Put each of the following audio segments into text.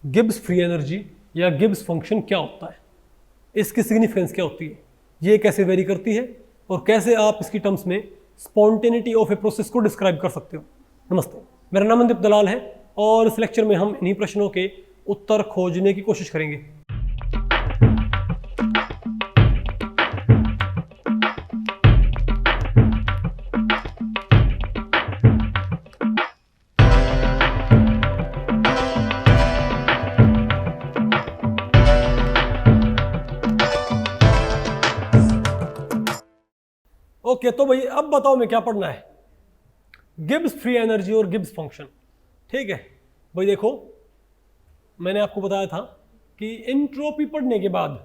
Gibbs free energy या Gibbs function क्या होता है, इसकी सिग्निफिकेंस क्या होती है, ये कैसे वेरी करती है और कैसे आप इसकी टर्म्स में स्पॉन्टेनिटी ऑफ ए प्रोसेस को डिस्क्राइब कर सकते हो। नमस्ते, मेरा नाम मनदीप दलाल है और इस लेक्चर में हम इन्हीं प्रश्नों के उत्तर खोजने की कोशिश करेंगे। ओके, तो भाई अब बताओ मैं क्या पढ़ना है, गिब्स फ्री एनर्जी और गिब्स फंक्शन। ठीक है भाई, देखो मैंने आपको बताया था कि एंट्रोपी पढ़ने के बाद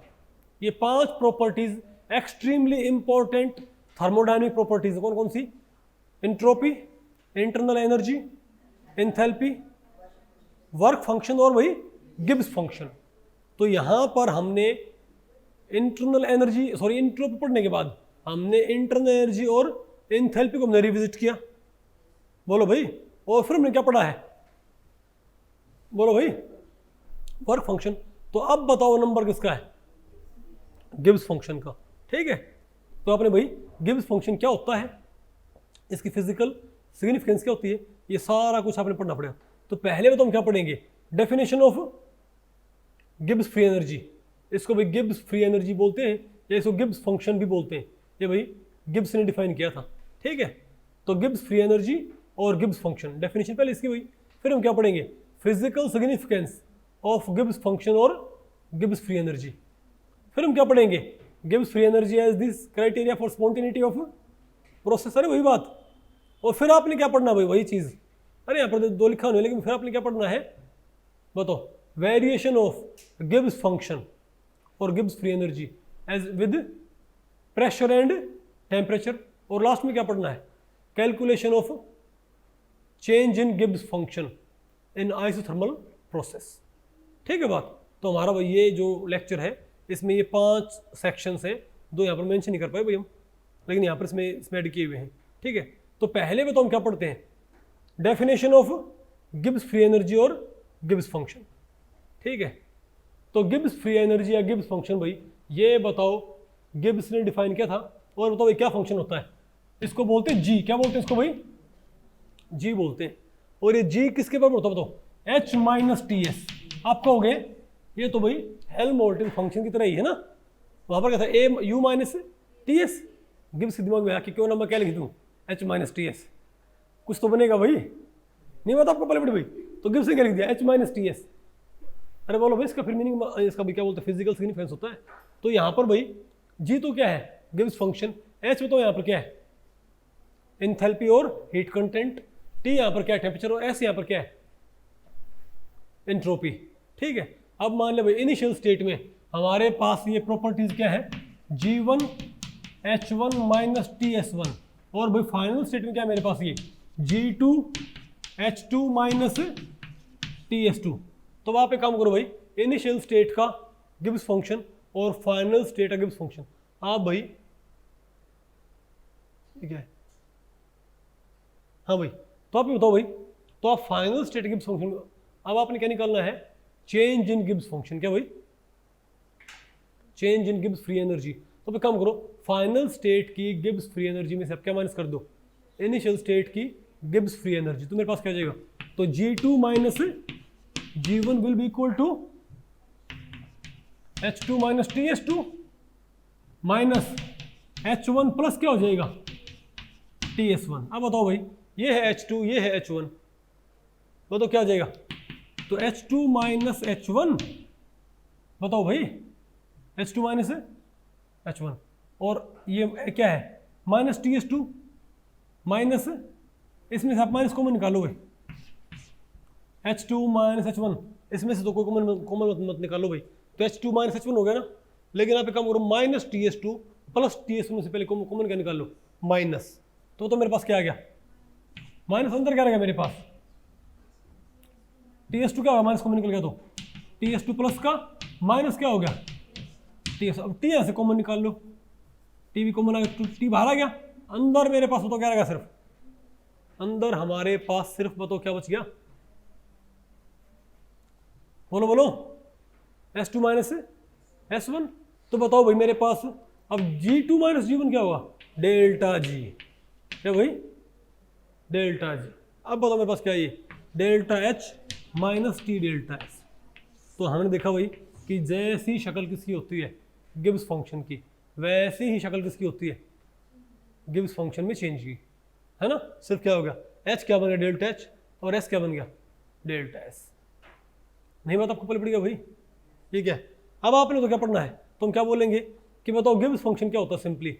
ये 5 properties extremely important thermodynamic properties कौन कौन सी, entropy, internal energy, enthalpy, work function और वही गिब्स फंक्शन। तो यहां पर हमने इंटरनल एनर्जी एंट्रोपी पढ़ने के बाद हमने इंटरनल एनर्जी और एंथैल्पी को हमने रिविजिट किया। बोलो भाई, और फिर हमने क्या पढ़ा है, बोलो भाई, वर्क फंक्शन। तो अब बताओ नंबर किसका है, गिब्स फंक्शन का। ठीक है, तो आपने भाई गिब्स फंक्शन क्या होता है, इसकी फिजिकल सिग्निफिकेंस क्या होती है, ये सारा कुछ आपने पढ़ना पड़ेगा। तो पहले में तो हम क्या पढ़ेंगे, definition of Gibbs free energy. इसको भाई गिब्स फ्री एनर्जी बोलते हैं या इसको गिब्स फंक्शन भी बोलते हैं, ये भाई गिब्स ने डिफाइन किया था। ठीक है, तो गिब्स फ्री एनर्जी और गिब्स फंक्शन, डेफिनेशन पहले इसकी हुई। फिर हम क्या पढ़ेंगे, physical significance of Gibbs function और गिब्स फ्री एनर्जी। फिर हम क्या पढ़ेंगे, Gibbs free energy as this criteria for spontaneity of process. अरे वही बात। और फिर आपने क्या पढ़ना भाई, वही चीज़, अरे यहाँ पर दो लिखा नहीं, लेकिन फिर आपने क्या पढ़ना है बताओ, वेरिएशन ऑफ गिब्स फंक्शन और Gibbs free energy as with pressure and temperature. और लास्ट में क्या पढ़ना है, calculation of change in Gibbs function in isothermal process. ठीक है बात। तो हमारा भाई ये जो लेक्चर है इसमें ये 5 सेक्शंस हैं, 2 यहाँ पर मेंशन नहीं कर पाए भाई हम, लेकिन यहाँ पर इसमें ऐड किए हुए हैं। ठीक है, तो पहले में तो हम क्या पढ़ते हैं, definition of Gibbs free energy और गिब्स फंक्शन। ठीक है, तो गिब्स फ्री एनर्जी या गिब्स फंक्शन भाई ये बताओ गिब्स ने डिफाइन किया था। और बताओ भाई क्या फंक्शन होता है, इसको बोलते हैं जी। क्या बोलते हैं इसको भाई, जी बोलते हैं। और ये जी किसके बराबर होता है बताओ, H माइनस टी एस। आप कहोगे ये तो भाई हेल्महोल्ट्ज़ फंक्शन की तरह ही है ना, वहां पर क्या था, A U minus T S. Gibbs के दिमाग में आके क्यों ना मैं क्या लिख दूँ, H माइनस टी एस, कुछ तो बनेगा भाई, नहीं बता आपको पहले बड़े भाई। तो गिब्स ने क्या लिख दिया, H माइनस टी एस। अरे बोलो भाई इसका फिर मीनिंग, इसका भी क्या बोलते हैं, फिजिकल सिग्निफिकेंस होता है। तो यहाँ पर भाई जी तो क्या है, गिब्स फंक्शन, एच बताओ यहाँ पर क्या है, एंथैल्पी और हीट कंटेंट, टी यहाँ पर क्या है, टेम्परेचर, और एस यहाँ पर क्या है, एंट्रोपी। ठीक है, अब मान ले भाई इनिशियल स्टेट में हमारे पास ये प्रॉपर्टीज क्या है, G1 H1 माइनस TS1, और भाई फाइनल स्टेट में क्या है मेरे पास, ये G2 H2 माइनस TS2। तो वहां पे काम करो भाई, इनिशियल स्टेट का गिब्स फंक्शन और फाइनल स्टेट का गिब्स फंक्शन। आप भाई ठीक है, हाँ भाई, तो आप बताओ भाई, तो आप फाइनल स्टेट गिब्स फंक्शन, अब आपने क्या निकालना है, चेंज इन गिब्स फंक्शन। क्या भाई, change in Gibbs free energy. तो फिर काम करो, फाइनल स्टेट की गिब्स फ्री एनर्जी में से आप क्या माइनस कर दो, इनिशियल स्टेट की गिब्स फ्री एनर्जी। तो मेरे पास क्या आ जाएगा, तो G2 minus G1 will be equal to H2 minus TS2 minus H1 plus क्या हो जाएगा, TS1। अब बताओ भाई, ये है H2 ये है H1, बताओ क्या आ जाएगा, तो H2 माइनस H1, बताओ भाई H2 माइनस H1, और ये क्या है माइनस TS2 माइनस, इसमें से आप माइनस कॉमन निकालो भाई, H2 माइनस H1, इसमें से तो कोई कॉमन मत निकालो भाई, तो H2 माइनस H1 हो गया ना। लेकिन आप एक काम करो, माइनस TS2 प्लस TS1 से पहले कॉमन क्या निकाल लो, माइनस। तो मेरे पास क्या आ गया, माइनस अंदर क्या रहेगा मेरे पास, TS2 क्या होगा, माइनस कॉमन निकल गया, तो TS2 प्लस का माइनस क्या हो गया, TS। अब T यहाँ से कॉमन निकाल लो, T भी कॉमन आ गया, T बाहर आ गया, अंदर मेरे पास तो क्या रहेगा, सिर्फ अंदर हमारे पास सिर्फ बताओ क्या बच गया, बोलो बोलो, S2 माइनस S1। तो बताओ भाई मेरे पास अब G2 माइनस G1 क्या होगा, डेल्टा जी। क्या भाई, डेल्टा जी। अब बताओ मेरे पास क्या है ये, delta H minus T delta S। तो हमने देखा भाई कि जैसी शक्ल किसकी होती है गिब्स फंक्शन की, वैसी ही शक्ल किसकी होती है गिब्स फंक्शन में चेंज की, है ना। सिर्फ क्या हो गया, H क्या बन गया डेल्टा H, और S क्या बन गया डेल्टा S। नहीं बात आपको पता पड़ गया भाई, ठीक है। अब आपने तो क्या पढ़ना है, तुम क्या बोलेंगे कि बताओ गिब्स फंक्शन क्या होता है, simply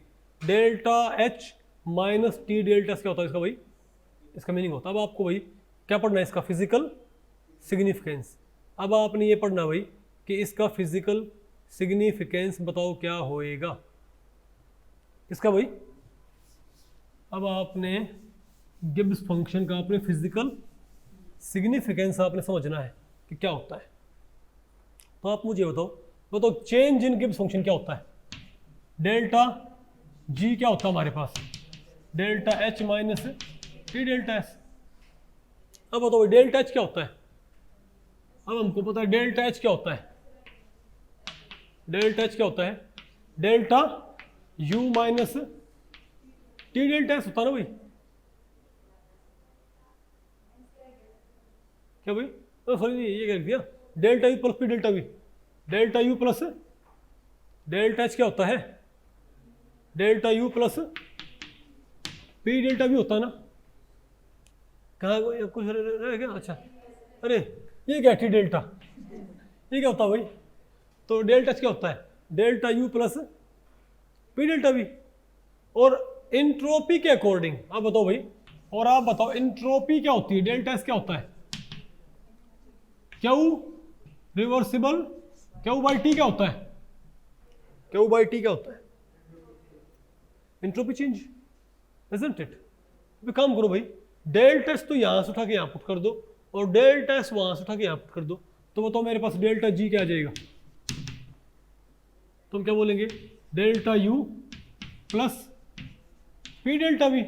delta H minus T delta S क्या होता है इसका भाई, इसका मीनिंग होता है। अब आपको भाई क्या पढ़ना है, इसका फिजिकल सिग्निफिकेंस। अब आपने ये पढ़ना भाई कि इसका फिजिकल सिग्निफिकेंस बताओ क्या होएगा इसका भाई। अब आपने गिब्स फंक्शन का अपने फिजिकल सिग्निफिकेंस आपने समझना है कि क्या होता है। तो आप मुझे बताओ चेंज इन गिब्स फंक्शन क्या होता है, डेल्टा जी क्या होता है हमारे पास, delta H minus T delta S। अब बताओ डेल्टा H क्या होता है, अब हमको पता है डेल्टा H क्या होता है, डेल्टा H क्या होता है, delta U minus T delta S होता है ना भाई। क्या भाई, सॉरी ये क्या लिख दिया, delta U plus P delta V, delta U plus delta H क्या होता है, delta U plus P delta V होता है ना। कहाँ कुछ रह गया, अच्छा अरे ये क्या T डेल्टा, ये क्या होता है भाई, तो डेल्टा H क्या होता है, delta U plus P delta V। और इंट्रोपी के अकॉर्डिंग आप बताओ भाई, और आप बताओ इंट्रोपी क्या होती है, डेल्टा S क्या होता है, Q reversible Q by T क्या होता है, Q बाई T क्या होता है, इंट्रोपी चेंज, इजंट इट। काम करो भाई, डेल्टा S तो यहां से उठा के यहां पुट कर दो, और डेल्टा S वहां से उठा के यहां पुट कर दो, तो बताओ मेरे पास डेल्टा G क्या आ जाएगा, तुम क्या बोलेंगे, delta U plus P delta V।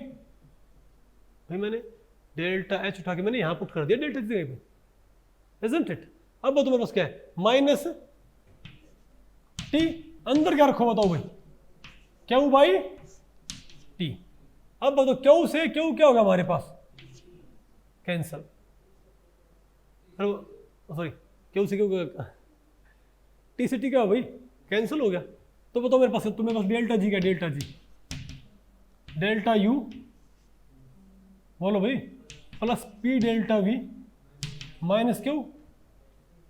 भाई मैंने डेल्टा H उठा के मैंने यहां पुट कर दिया डेल्टा G पे, इजंट इट। अब बताओ मेरे पास क्या है, माइनस T, अंदर क्या रखो बताओ भाई, Q बाई T। अब बताओ Q से Q क्या होगा हमारे पास, कैंसल, सॉरी Q से Q T से T क्या हो भाई, कैंसिल हो गया। तो बताओ मेरे पास, तुम्हारे पास डेल्टा G क्या, डेल्टा G डेल्टा U बोलो भाई plus P delta V minus Q,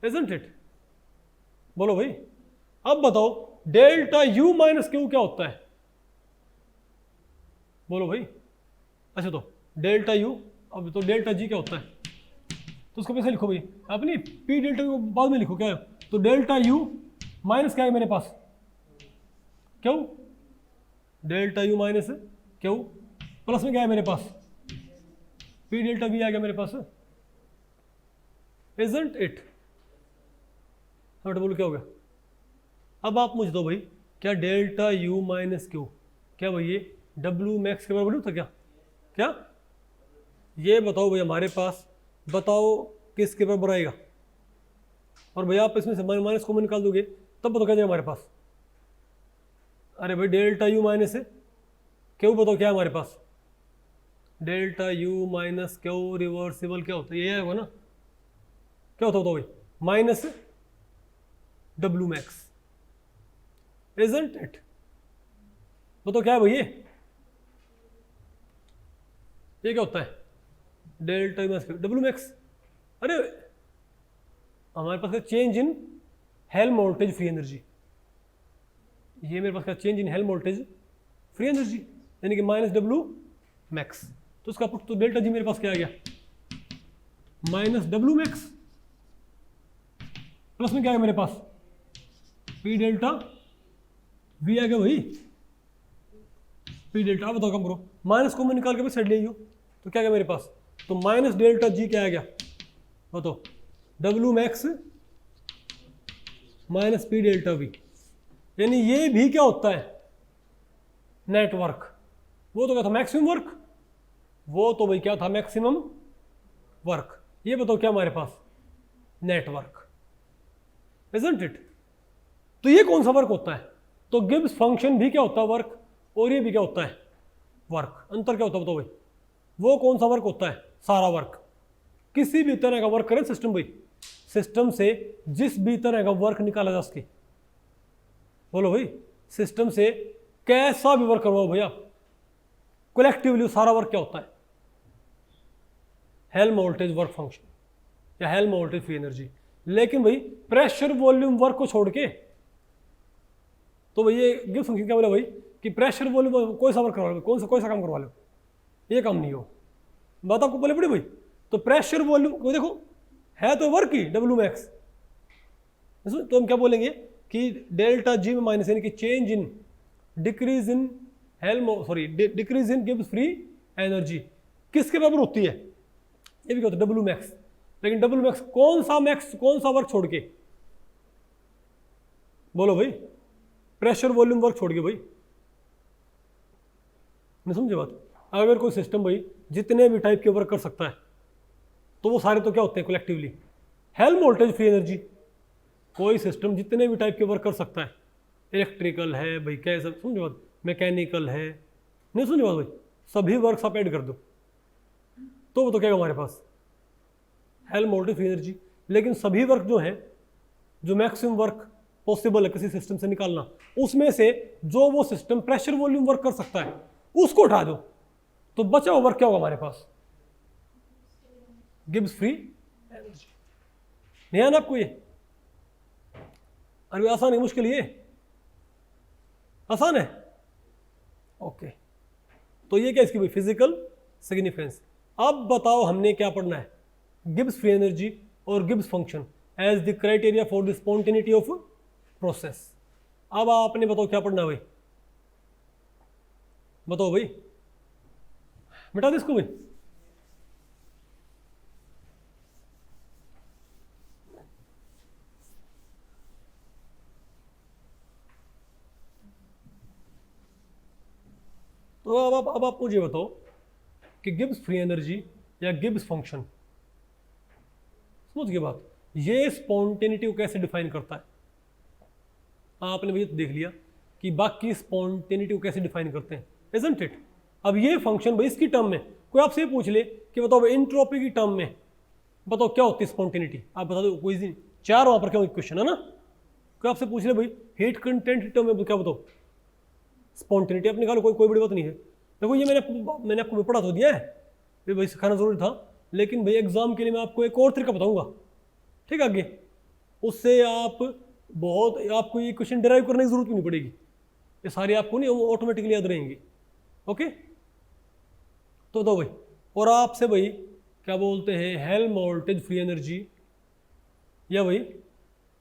isn't it. बोलो भाई, अब बताओ डेल्टा U माइनस Q क्या होता है, बोलो भाई। अच्छा तो डेल्टा U, अब तो डेल्टा G क्या होता है, तो उसको कैसे लिखो भाई, अपनी P डेल्टा U बाद में लिखो क्या है, तो डेल्टा U माइनस क्या है मेरे पास Q, delta U minus Q plus में क्या है मेरे पास P डेल्टा V आ गया मेरे पास, इजंट इट। बोलो क्या हो गया। अब आप मुझे दो भाई, क्या डेल्टा U माइनस Q क्या भाई ये W मैक्स के बराबर होता क्या, क्या ये बताओ भाई हमारे पास, बताओ किसके बराबर आएगा, और भैया आप इसमें से माइनस कॉमन निकाल दोगे तब बताओ क्या जाएगा हमारे पास। अरे भाई डेल्टा U माइनस Q बताओ क्या है हमारे पास, delta U minus Q reversible क्या होता है, ये होगा ना, क्या होता भाई minus W max, isn't it. बताओ क्या है भाई ये क्या होता है, delta U minus W max. अरे हमारे पास change in Helmholtz free energy, ये मेरे पास क्या change in Helmholtz free energy, यानी कि माइनस W मैक्स। तो उसका पुट तो डेल्टा G मेरे पास क्या आ गया, माइनस W मैक्स, प्लस में क्या है मेरे पास P डेल्टा V आ गया भाई, P डेल्टा। अब बताओ कम करो, माइनस को मैं निकाल के भी साइड ले, तो क्या गया मेरे पास, तो माइनस डेल्टा G क्या आ गया, बताओ W max minus P delta V, यानी ये भी क्या होता है नेटवर्क। वो तो क्या था मैक्सिमम वर्क, वो तो भाई क्या था मैक्सिमम वर्क। ये बताओ क्या हमारे पास नेटवर्क, इजंट इट? तो ये कौन सा वर्क होता है? तो गिब्स फंक्शन भी क्या होता है? वर्क। और ये भी क्या होता है? वर्क। अंतर क्या होता है बताओ भाई? वो कौन सा वर्क होता है? सारा वर्क। किसी भी तरह का वर्क करें सिस्टम भाई, सिस्टम से जिस भी तरह का वर्क निकाला जा सके, बोलो भाई, सिस्टम से कैसा भी वर्क करवाओ भैया, कलेक्टिवली सारा वर्क क्या होता है? हेल्महोल्ट्ज़ वर्क फंक्शन या हेल्महोल्ट्ज़ फ्री एनर्जी। लेकिन भाई प्रेशर वॉल्यूम वर्क को छोड़ के, तो भाई ये गिब्स फंक्शन क्या बोला भाई कि प्रेशर वॉल्यूम कोई सा वर्क करवा लो, कोई सा काम करवा लो, ये काम नहीं हो। बात आपको पहले पड़ी भाई। तो प्रेशर वॉल्यूम को देखो, है तो वर्क ही डब्ल्यू मैक्स, तो हम क्या बोलेंगे कि डेल्टा जी में माइनस, यानी कि change in decrease in decrease in Gibbs free energy किसके बराबर होती है? ये भी क्या होता है? W max. लेकिन डब्ल्यू मैक्स कौन सा वर्क छोड़ के? बोलो भाई, प्रेशर वॉल्यूम वर्क छोड़ के भाई, नहीं समझे बात? अगर कोई सिस्टम भाई जितने भी टाइप के वर्क कर सकता है, तो वो सारे तो क्या होते हैं? Collectively Helmholtz free energy. कोई सिस्टम जितने भी टाइप के वर्क कर सकता है, इलेक्ट्रिकल है भाई, क्या सब समझे बात, मैकेनिकल है, नहीं समझे बात भाई, सभी वर्क आप ऐड कर दो तो वो तो क्या है हमारे पास? Helmholtz free energy. लेकिन सभी वर्क जो है, जो मैक्सिमम वर्क पॉसिबल है किसी सिस्टम से निकालना, उसमें से जो वो सिस्टम प्रेशर वॉल्यूम वर्क कर सकता है उसको उठा दो, तो बचा हुआ वर्क क्या होगा हमारे पास? Gibbs free energy. नहीं आना आपको ये? अरे आसान है, मुश्किल ये आसान है? ओके, तो ये क्या इसकी भाई फिजिकल सिग्निफिकेंस। अब बताओ हमने क्या पढ़ना है? गिब्स फ्री एनर्जी और Gibbs function as the criteria for the spontaneity of process. अब आपने बताओ क्या पढ़ना है भाई? बताओ भाई, मिटा दो इसको भाई। तो अब आप मुझे बताओ कि गिब्स फ्री एनर्जी या गिब्स फंक्शन, समझ गए बात, ये स्पॉन्टेनिटी को कैसे डिफाइन करता है? आपने भैया देख लिया कि बाकी स्पॉन्टेनिटी को कैसे डिफाइन करते हैं, इजंट इट? अब ये फंक्शन भाई इसकी टर्म में कोई आपसे पूछ ले कि बताओ एंट्रोपी की टर्म में बताओ क्या होती है स्पॉन्टेनिटी, आप बता दो कोई दिन 4 वहां पर क्या क्वेश्चन है ना, कोई आपसे पूछ ले भाई हीट कंटेंट की टर्म में क्या बताओ स्पॉन्टेनिटी, आप निकालो, कोई बड़ी बात नहीं है। देखो ये मैंने आपको पढ़ा तो दिया है भाई, सिखाना जरूरी था, लेकिन भाई एग्जाम के लिए मैं आपको एक और तरीका बताऊंगा, ठीक है? आगे उससे आपको ये क्वेश्चन डिराइव करने की जरूरत भी नहीं पड़ेगी, ये सारे आपको नहीं ऑटोमेटिकली याद रहेंगे। ओके, तो दो भाई, और आपसे भाई क्या बोलते हैं हेल्महोल्ट्ज़ फ्री एनर्जी, या भाई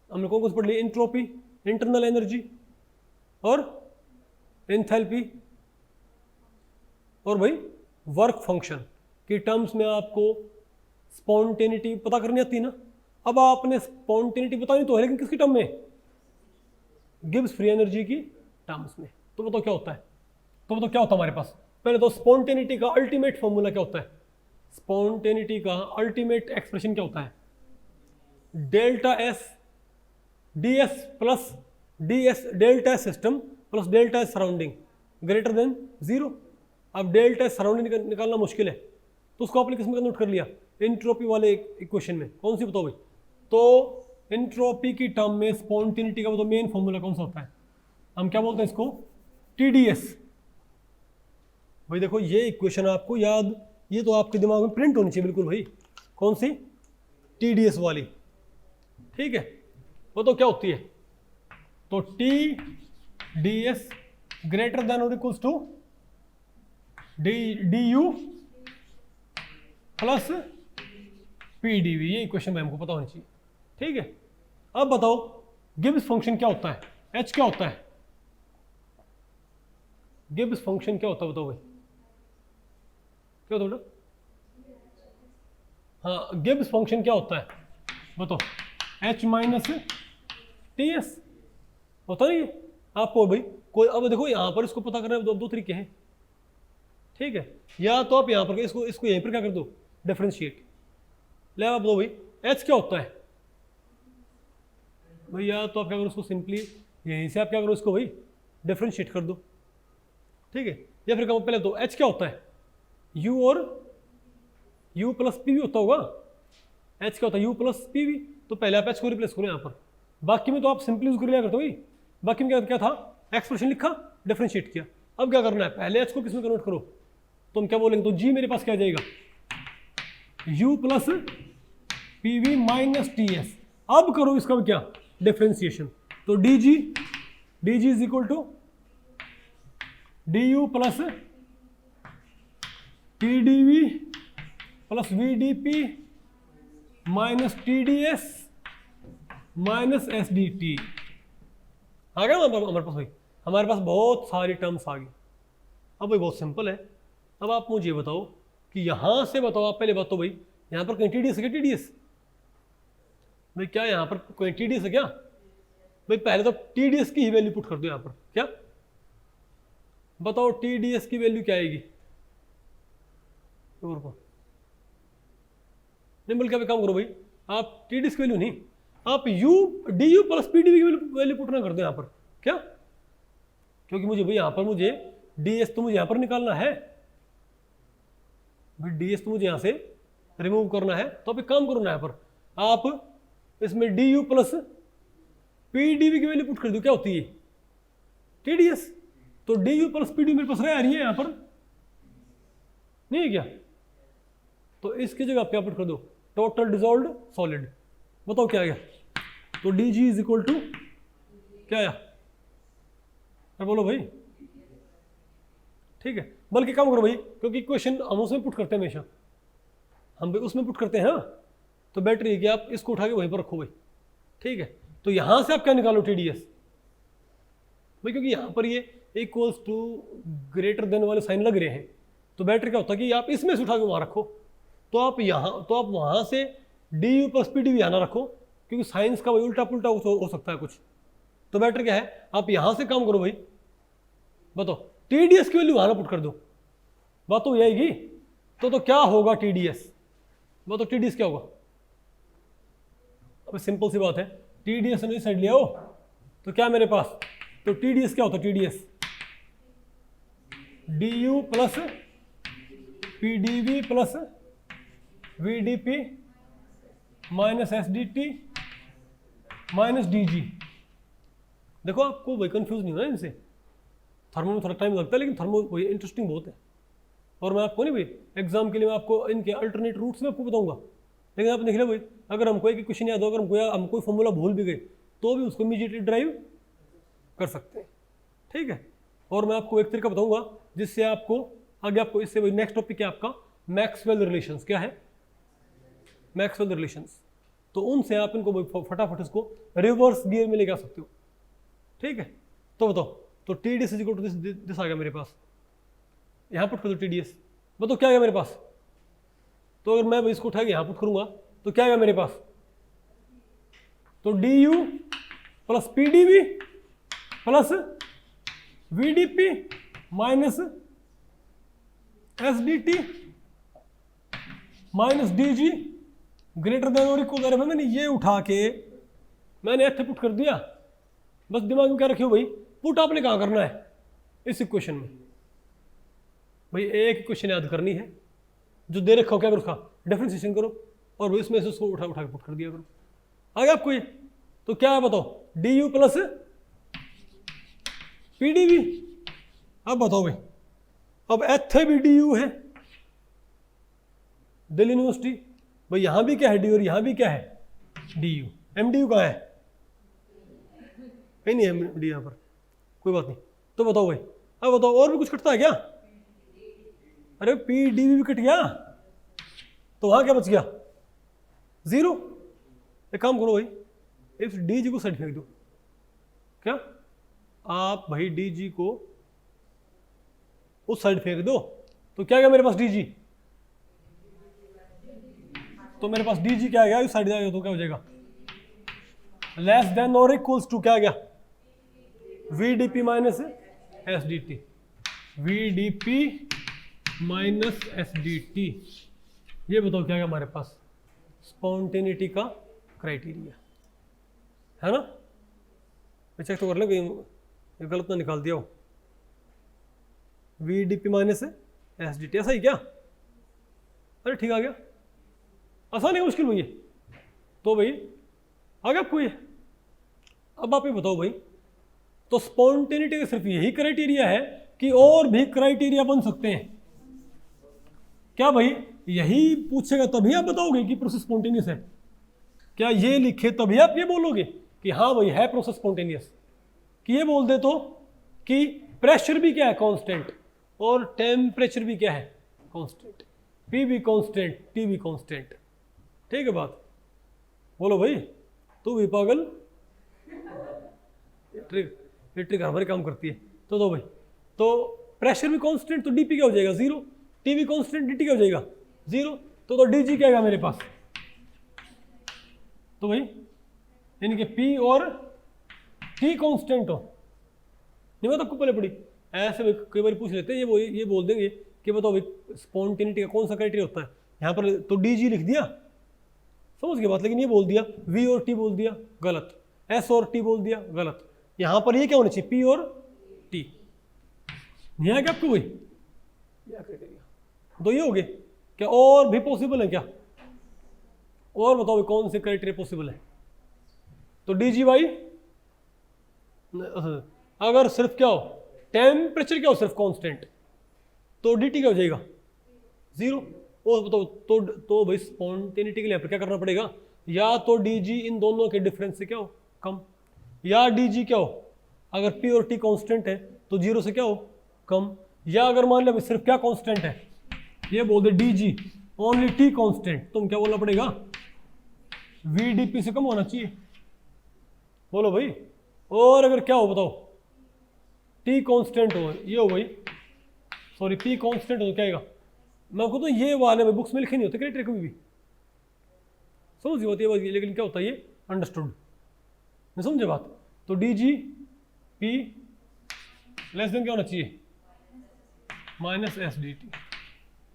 हमने कौन कौन पढ़ लिया? एंट्रोपी, इंटरनल एनर्जी और एंथैल्पी, और भाई वर्क फंक्शन की टर्म्स में आपको स्पॉन्टेनिटी पता करनी आती है ना। अब आपने स्पॉन्टेनिटी बतानी तो है, लेकिन किसकी टर्म में? गिब्स फ्री एनर्जी की टर्म्स में। तो बताओ क्या होता है? तो बताओ क्या होता है हमारे पास? पहले तो स्पॉन्टेनिटी का अल्टीमेट फॉर्मूला क्या होता है? स्पॉन्टेनिटी का अल्टीमेट एक्सप्रेशन क्या होता है? Delta S D S plus D S, delta S system plus delta S surrounding greater than 0। अब डेल्टा एस सराउंडिंग निकालना मुश्किल है, तो उसको आपने किस में नोट कर लिया? एंट्रोपी वाले इक्वेशन में। कौन सी बताओ भाई? तो एंट्रोपी की टर्म में स्पॉन्टेनिटी का मतलब मेन फॉर्मूला कौन सा होता है? हम क्या बोलते हैं इसको? TDS। भाई देखो ये इक्वेशन आपको याद, ये तो आपके दिमाग में प्रिंट होनी चाहिए बिल्कुल भाई। कौन सी? TDS वाली, ठीक है? वो तो क्या होती है? तो TDS ग्रेटर देन और equals to DU plus PdV। ये इक्वेशन में हमको पता होनी चाहिए, ठीक है? अब बताओ गिब्स फंक्शन क्या होता है? H क्या होता है? गिब्स फंक्शन क्या होता है बताओ भाई, क्या होता है? हाँ, गिब्स फंक्शन क्या होता है बताओ? H माइनस TS होता नहीं है आपको भाई कोई। अब देखो यहाँ पर इसको पता करना दो तरीके हैं, ठीक है? या तो आप यहाँ पर इसको यहीं पर क्या कर दो, डिफरेंशिएट। ले आप दो भाई, H क्या होता है? भैया तो आप क्या करो उसको सिंपली यहीं से आप क्या करो इसको भाई डिफ्रेंशिएट कर दो, ठीक है। या फिर कहो पहले तो एच क्या होता है, यू और यू प्लस पी वी होता होगा। एच क्या होता है, यू प्लस पी वी। तो पहले आप एच को रिप्लेस करो यहाँ पर, बाकी में तो आप सिंपली उसको लिया करते हो भाई। बाकी में क्या था, एक्सप्रेशन लिखा डिफ्रेंशिएट किया। अब क्या करना है, पहले एच को किस में कन्वर्ट करो, तो हम क्या बोलेंगे, तो जी मेरे पास क्या आ जाएगा, U plus P V minus T S. अब करो इसका क्या डिफ्रेंसिएशन, तो D G is equal to d U plus T d V plus V D P minus T D S minus S D T. आ गया हमारे पास भाई, हमारे पास बहुत सारी टर्म्स आ गई। अब भाई बहुत सिंपल है। अब आप मुझे बताओ कि यहां से बताओ, आप पहले बताओ भाई यहां पर कहीं टी डी एस है क्या, टी डी एस भाई क्या यहां पर कोई टी डी एस है क्या भाई। पहले तो टी डी एस की ही वैल्यू पुट कर दो यहां पर, क्या बताओ टी डी एस की वैल्यू क्या आएगी, नहीं बल्कि काम करो भाई, आप टी डी एस की वैल्यू नहीं, आप U D U plus P D V की वैल्यू पुट ना कर दो यहाँ पर, क्या, क्योंकि मुझे भाई यहाँ पर मुझे डी एस तो मुझे यहाँ पर निकालना है भाई, डी एस तो मुझे यहाँ से रिमूव करना है। तो आप एक काम करो ना, यहाँ पर आप इसमें D U plus P D V की वैल्यू पुट कर दो, क्या होती है टी डी एस। तो D U plus P D मेरे पास रह रही है यहाँ पर, नहीं है क्या, तो इसकी जगह आप क्या पुट कर दो, टोटल डिजॉल्व्ड सॉलिड। बताओ क्या आ गया, तो D G is equal to क्या आया, बोलो भाई, ठीक है। बल्कि काम करो भाई, क्योंकि क्वेश्चन हम उसमें पुट करते हैं हमेशा, हम भी उसमें पुट करते हैं, हाँ तो बेटर है कि आप इसको उठा के वहीं पर रखो भाई, ठीक है। तो यहां से आप क्या निकालो टी डी एस भाई, क्योंकि यहां पर ये इक्वल्स टू ग्रेटर देन वाले साइन लग रहे हैं, तो बेटर क्या होता है कि आप इसमें से उठा के वहां रखो। तो आप यहां, तो आप वहां से D U plus P D V आना रखो, क्योंकि साइंस का भाई उल्टा पुल्टा हो सकता है कुछ। तो बेटर क्या है, आप यहां से काम करो भाई, बताओ टी डी एस की वैल्यू वहां पुट कर दो, बात तो यही आएगी। तो क्या होगा टी डी एस, बताओ टी डी एस क्या होगा। अब सिंपल सी बात है, टी डी एस ने साइड लिया हो तो क्या मेरे पास, तो टी डी एस क्या होता है, T D S D U plus P D V plus V D P minus S D T minus D G. देखो आपको भाई कंफ्यूज नहीं होना इनसे, थर्मो में थोड़ा टाइम लगता है लेकिन थर्मो भाई इंटरेस्टिंग बहुत है। और मैं आपको नहीं भाई एग्जाम के लिए मैं आपको इनके अल्टरनेट रूट्स में आपको बताऊंगा, लेकिन आप देख लो भाई अगर हमको एक क्वेश्चन याद हो, अगर हम कोई फॉर्मूला भूल भी गए तो भी उसको इमीडिएटली ड्राइव कर सकते हैं, ठीक है। और मैं आपको एक तरीका बताऊंगा जिससे आपको आगे आपको इससे भाई नेक्स्ट टॉपिक है आपका मैक्सवेल रिलेशंस। क्या है मैक्सवेल रिलेशंस, तो उनसे आप इनको फटाफट इसको रिवर्स गियर में लेके आ सकते हो, ठीक है। तो बताओ, तो T D S equal to this आ गया मेरे पास, यहाँ पुट कर दो टी डी एस, बताओ क्या आ गया मेरे पास। तो अगर मैं इसको उठा के यहाँ पुट करूंगा तो क्या आएगा मेरे पास, तो D U plus P D V plus V D P minus S D T minus D G greater than और इक्वल। अरे मैंने ये उठा के मैंने ऐसे पुट कर दिया, बस दिमाग में क्या रखियो भाई, पुट आपने कहाँ करना है इस इक्वेशन में भाई, एक इक्वेशन याद करनी है जो दे रखा हो, क्या करो उसका डिफरेंशिएशन करो और वो इसमें से उसको उठा के पुट कर दिया करो। आ गया आपको ये, तो क्या है बताओ, D U plus P D V. अब बताओ भाई, अब एथे भी डी यू है, दिल्ली यूनिवर्सिटी भाई, यहां भी क्या है डी और यहां भी क्या है D U. M D U कहाँ है, कहीं नहीं है एम डी यहाँ पर, कोई बात नहीं। तो बताओ भाई, अब बताओ और भी कुछ कटता है क्या, अरे पी डी वी भी कट गया, तो वहां क्या बच गया जीरो। एक काम करो भाई, इस डी जी को साइड फेंक दो, क्या आप भाई डी जी को उस साइड फेंक दो, तो क्या गया मेरे पास डी जी, तो मेरे पास डी जी क्या आ गया, उस साइड जाएगा तो क्या हो जाएगा, लेस देन और इक्वल्स टू क्या आ गया, V D P minus S D T, V D P minus S D T. ये बताओ क्या है हमारे पास, स्पॉन्टेनिटी का क्राइटेरिया। है ना? चेक तो कर ले कहीं ये गलत ना निकाल दिया हो। V D P minus S D T, ऐसा ही क्या? अरे ठीक आ गया, आसान है मुश्किल भैया? तो भाई आ गया आपको ये। अब आप ये बताओ भाई, तो स्पॉन्टेनिटी का सिर्फ यही क्राइटेरिया है कि और भी क्राइटेरिया बन सकते हैं क्या भाई? यही पूछेगा तभी आप बताओगे कि प्रोसेस स्पॉन्टेनियस है। क्या ये लिखे तभी आप ये बोलोगे कि हाँ भाई है प्रोसेस स्पॉन्टेनियस? कि ये बोल दे तो कि प्रेशर भी क्या है? कांस्टेंट, और टेम्परेचर भी क्या है? कांस्टेंट, पी भी कांस्टेंट, टी भी कांस्टेंट। ठीक है बात? बोलो भाई, तू भी पागल। ट्रिक हमारे काम करती है। तो दो भाई, तो प्रेशर भी कांस्टेंट तो डीपी क्या हो जाएगा? 0। टी भी कांस्टेंट, डीटी क्या हो जाएगा? 0। तो डीजी क्या आएगा मेरे पास? तो भाई यानी कि पी और टी कांस्टेंट हो। नहीं बात आपको पहले पड़ी? ऐसे भाई कई बार पूछ लेते हैं, ये बोल देंगे कि बताओ भाई स्पॉन्टेनिटी का कौन सा क्राइटेरिया होता है? यहाँ पर तो डीजी लिख दिया, समझ गए बात, लेकिन ये बोल दिया वी और टी बोल दिया, गलत। एस और टी बोल दिया, गलत। यहाँ पर ये क्या होना चाहिए? पी और टी। नहीं आया क्या आपको भाई? क्या क्राइटेरिया तो ये हो गए क्या? और भी पॉसिबल है क्या? और बताओ भाई कौन से क्राइटेरिया पॉसिबल है? तो डी जी वाई अगर सिर्फ क्या हो, टेम्परेचर क्या हो सिर्फ कांस्टेंट, तो डी टी क्या हो जाएगा? 0। और बताओ तो भाई स्पॉन्टेनिटी के लिए क्या करना पड़ेगा? या तो डी जी इन दोनों के डिफरेंस से क्या हो? कम, या डी जी क्या हो? अगर पी और टी कांस्टेंट है तो 0 से क्या हो? कम। या अगर मान लिया सिर्फ क्या कांस्टेंट है, ये बोल दे d G only T constant, तुम क्या बोलना पड़ेगा? वी डी पी से कम होना चाहिए। बोलो भाई। और अगर क्या हो बताओ? टी कांस्टेंट हो, ये हो भाई, सॉरी पी कांस्टेंट हो तो क्या आएगा? मैं आपको तो ये वाले में बुक्स में लिखे नहीं होते क्राइटेरिया कभी भी, समझ होती है बात, लेकिन क्या होता है ये अंडरस्टूड, नहीं समझे बात? तो D G P less than क्या होना चाहिए? Minus S D T,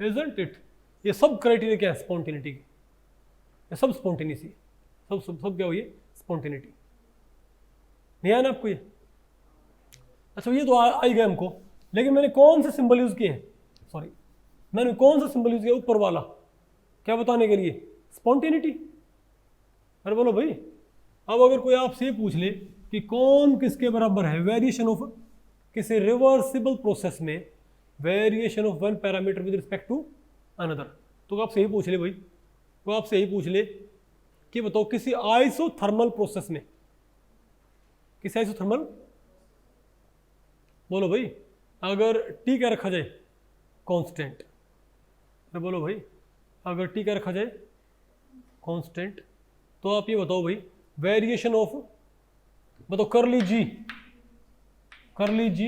isn't it? ये सब क्राइटेरिया क्या है स्पॉन्टेनिटी के? ये सब स्पॉन्टेनियस, सब क्या हुई है? स्पॉन्टेनिटी। नहीं आया ना आपको ये? अच्छा ये तो आ ही गया हमको, लेकिन मैंने कौन से सिंबल यूज किए हैं? सॉरी, मैंने कौन सा सिंबल यूज किया ऊपर वाला? क्या बताने के लिए? स्पॉन्टेनिटी। अरे बोलो भाई। अब अगर कोई आपसे पूछ ले कि कौन किसके बराबर है वेरिएशन ऑफ किसी रिवर्सिबल प्रोसेस में, variation of one parameter with respect to another, तो आपसे यही पूछ ले भाई, तो आपसे यही पूछ ले कि बताओ किसी आइसोथर्मल प्रोसेस में, किसी आइसोथर्मल, बोलो भाई, अगर टी क्या रखा जाए? कांस्टेंट। अरे बोलो भाई, अगर टी क्या रखा जाए? कांस्टेंट, तो आप ये बताओ भाई वेरिएशन ऑफ, बताओ curly G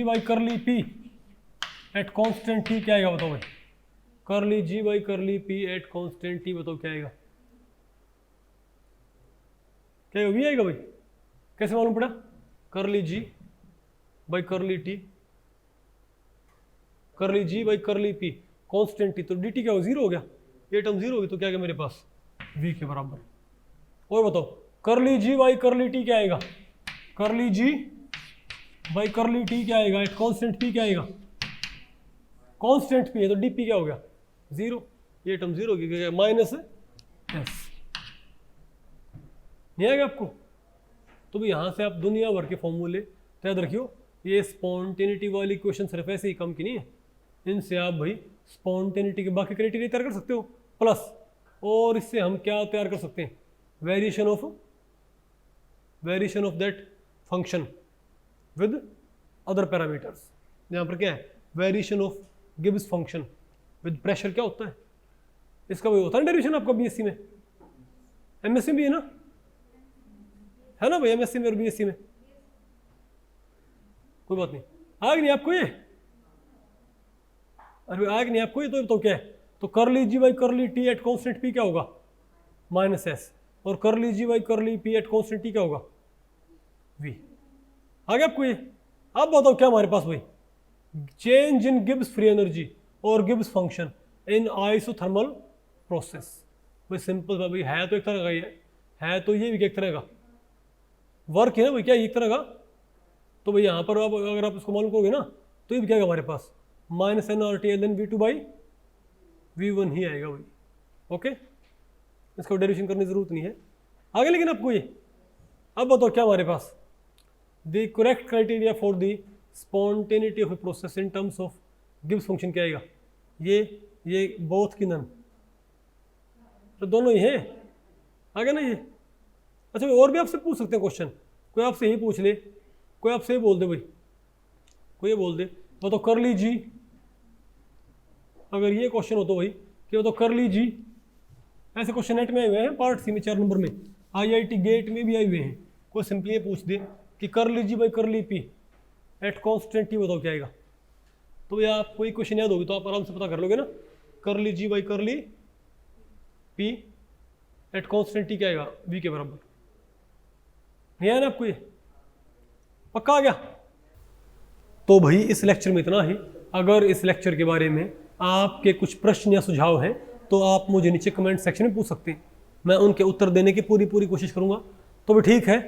by curly P at constant T क्या आएगा? बताओ भाई, curly G by curly P at constant T, बताओ क्या आएगा? क्या वी आएगा भाई? कैसे मालूम पड़ा? करली G by curly T, curly G by curly P constant T, तो डी टी क्या हो? 0 हो गया, ये टर्म 0 होगी, तो क्या आएगा मेरे पास? वी के बराबर। और बताओ curly G by curly T क्या आएगा? करली जी बाई करली टी क्या आएगा? एट कांस्टेंट पी क्या आएगा? कांस्टेंट पी है तो डी पी क्या हो गया? 0। ये टर्म 0 होगी, क्या माइनस एस। नहीं आएगा आपको? तो भी यहां से आप दुनिया भर के फॉर्मूले तो याद रखियो, ये स्पॉन्टेनिटी वाली क्वेश्चन सिर्फ ऐसे ही कम की नहीं है, इनसे आप भाई स्पॉन्टेनिटी के बाकी क्राइटेरिया तैयार कर सकते हो, प्लस और इससे हम क्या तैयार कर सकते हैं? Variation of that function with other parameters. यहाँ पर क्या है? Variation of Gibbs function with pressure क्या होता है? इसका वही होता है डेरिवेशन आपका बीएससी में, एमएससी में भी है ना, है ना भाई? एमएससी में और बीएससी में कोई बात नहीं। आगे नहीं आपको ये? अरे आगे नहीं आपको ये? तो क्या है? तो curly G by curly T at constant P क्या होगा? Minus S. और curly G by curly P at constant T क्या होगा? वी। आगे आपको ये? अब बताओ क्या हमारे पास भाई? Change in Gibbs free energy और Gibbs function in isothermal process. भाई सिंपल भाई, है तो एक तरह का, ये है तो ये भी एक तरह का, वर्क है ना भाई, क्या एक तरह का। तो भाई यहाँ पर अब अगर आप इसको मालूम करोगे ना तो ये भी क्या आएगा हमारे पास, minus N R T L N V two by V one ही आएगा भाई। ओके, इसको डेरिवेशन करने की जरूरत नहीं है आगे। लेकिन आपको ये अब बताओ क्या हमारे पास, the correct criteria for the spontaneity of a process in terms of Gibbs function क्या आएगा, ये बोथ की नन, तो दोनों ही है आगे ना ये। अच्छा और भी आपसे पूछ सकते हैं क्वेश्चन, कोई आपसे यही पूछ ले, कोई आपसे ये बोल दे भाई, कोई ये बोल दे तो करली जी, अगर ये क्वेश्चन हो तो भाई कि तो करली जी, ऐसे क्वेश्चन नेट में आए हुए हैं पार्ट सी में 4 नंबर में, आईआईटी गेट में भी आए हुए हैं। कोई सिंपली ये पूछ दे कि curly G by curly P at constant T बताओ क्या आएगा, तो भैया आप कोई क्वेश्चन याद होगी तो आप आराम से पता कर लोगे ना, curly G by curly P at constant T क्या आएगा, वी के बराबर। नहीं आया ना आपको, ये पक्का आ गया। तो भाई इस लेक्चर में इतना ही। अगर इस लेक्चर के बारे में आपके कुछ प्रश्न या सुझाव हैं तो आप मुझे नीचे कमेंट सेक्शन में पूछ सकते हैं, मैं उनके उत्तर देने की पूरी कोशिश करूंगा। तो भी ठीक है,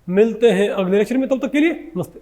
मिलते हैं अगले लेक्चर में, तब तक के लिए नमस्ते।